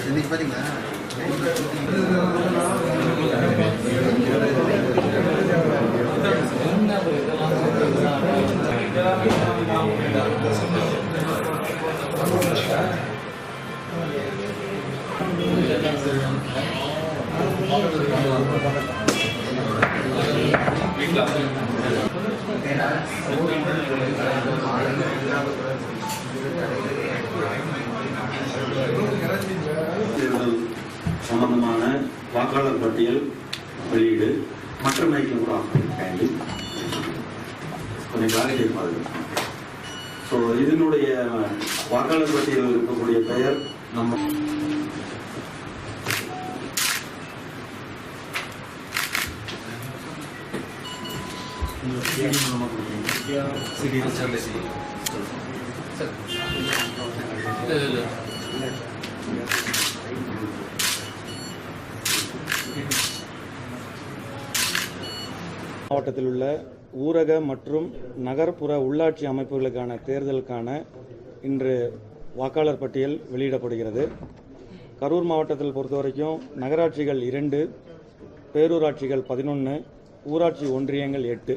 இன்னைக்கு பாத்தீங்களா தேர்தல் சம்பந்தமான வாக்காளர் பட்டியல் வெளியீடு மற்ற மைக்கிங் கொஞ்சம் கிளாரிட்டி இருப்பாங்க. ஸோ இதனுடைய வாக்காளர் பட்டியலில் இருக்கக்கூடிய பெயர் நம்ம மாவட்டத்தில் உள்ள ஊரக மற்றும் நகர்ப்புற உள்ளாட்சி அமைப்புகளுக்கான தேர்தலுக்கான இன்று வாக்காளர் பட்டியல் வெளியிடப்படுகிறது. கரூர் மாவட்டத்தில் பொறுத்தவரைக்கும் நகராட்சிகள் 2, பேரூராட்சிகள் 11, ஊராட்சி ஒன்றியங்கள் 8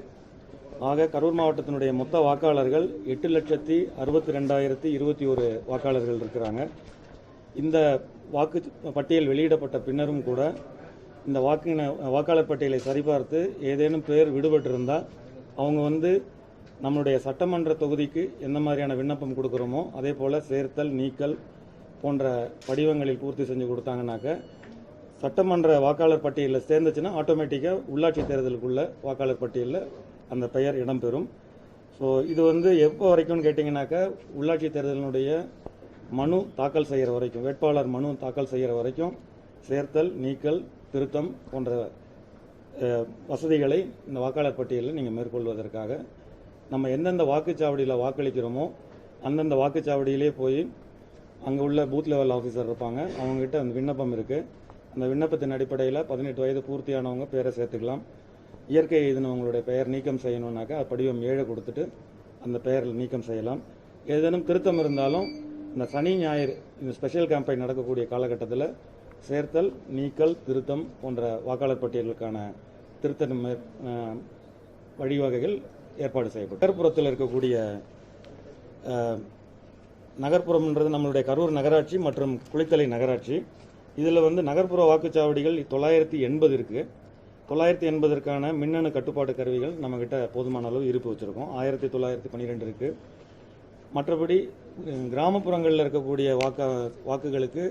ஆக கரூர் மாவட்டத்தினுடைய மொத்த வாக்காளர்கள் 8,62,021 வாக்காளர்கள் இருக்கிறாங்க. இந்த வாக்கு பட்டியல் வெளியிடப்பட்ட பின்னரும் கூட இந்த வாக்காளர் பட்டியலை சரிபார்த்து ஏதேனும் பேர் விடுபட்டிருந்தால் அவங்க நம்மளுடைய சட்டமன்ற தொகுதிக்கு எந்த மாதிரியான விண்ணப்பம் கொடுக்குறோமோ அதே போல் சேர்த்தல் நீக்கல் போன்ற படிவங்களில் பூர்த்தி செஞ்சு கொடுத்தாங்கனாக்க சட்டமன்ற வாக்காளர் பட்டியலில் சேர்ந்துச்சுன்னா ஆட்டோமேட்டிக்காக உள்ளாட்சி தேர்தலுக்குள்ள வாக்காளர் பட்டியலில் அந்த பெயர் இடம்பெறும். ஸோ இது எப்போ வரைக்கும்னு கேட்டிங்கனாக்கா உள்ளாட்சி தேர்தலினுடைய மனு தாக்கல் செய்கிற வரைக்கும், வேட்பாளர் மனு தாக்கல் செய்கிற வரைக்கும் சேர்த்தல் நீக்கல் திருத்தம் போன்ற வசதிகளை இந்த வாக்காளர் பட்டியலில் நீங்கள் மேற்கொள்வதற்காக நம்ம எந்தெந்த வாக்குச்சாவடியில் வாக்களிக்கிறோமோ அந்தந்த வாக்குச்சாவடியிலே போய் அங்கே உள்ள பூத் லெவல் ஆஃபீஸர் இருப்பாங்க, அவங்ககிட்ட அந்த விண்ணப்பம் இருக்குது. அந்த விண்ணப்பத்தின் அடிப்படையில் 18 வயது பூர்த்தியானவங்க பேரை சேர்த்துக்கலாம். இயற்கை எழுதினவங்களுடைய பெயர் நீக்கம் செய்யணுன்னாக்கா படிவம் 7 கொடுத்துட்டு அந்த பெயரில் நீக்கம் செய்யலாம். ஏதேனும் திருத்தம் இருந்தாலும் இந்த சனி ஞாயிறு இந்த ஸ்பெஷல் கேம்பெயின் நடக்கக்கூடிய காலகட்டத்தில் சேர்த்தல் நீக்கல் திருத்தம் போன்ற வாக்காளர் பட்டியலுக்கான திருத்த வழிவகைகள் ஏற்பாடு செய்யப்படும். நகர்ப்புறத்தில் இருக்கக்கூடிய நகர்ப்புறம்ன்றது நம்மளுடைய கரூர் நகராட்சி மற்றும் குளித்தலை நகராட்சி. இதில் நகர்ப்புற வாக்குச்சாவடிகள் 980 இருக்குது. 980ற்கான மின்னணு கட்டுப்பாட்டு கருவிகள் நம்மக்கிட்ட போதுமான அளவு இருப்பு வச்சுருக்கோம். 1912 இருக்குது. மற்றபடி கிராமப்புறங்களில் இருக்கக்கூடிய வாக்குகளுக்கு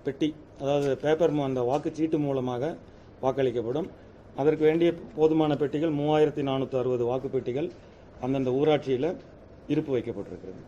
பெட்டி, அதாவது பேப்பர், அந்த வாக்குச்சீட்டு மூலமாக வாக்களிக்கப்படும். அதற்கு வேண்டிய போதுமான பெட்டிகள் 3460 வாக்குப்பெட்டிகள் அந்தந்த ஊராட்சியில் இருப்பு வைக்கப்பட்டிருக்கிறது.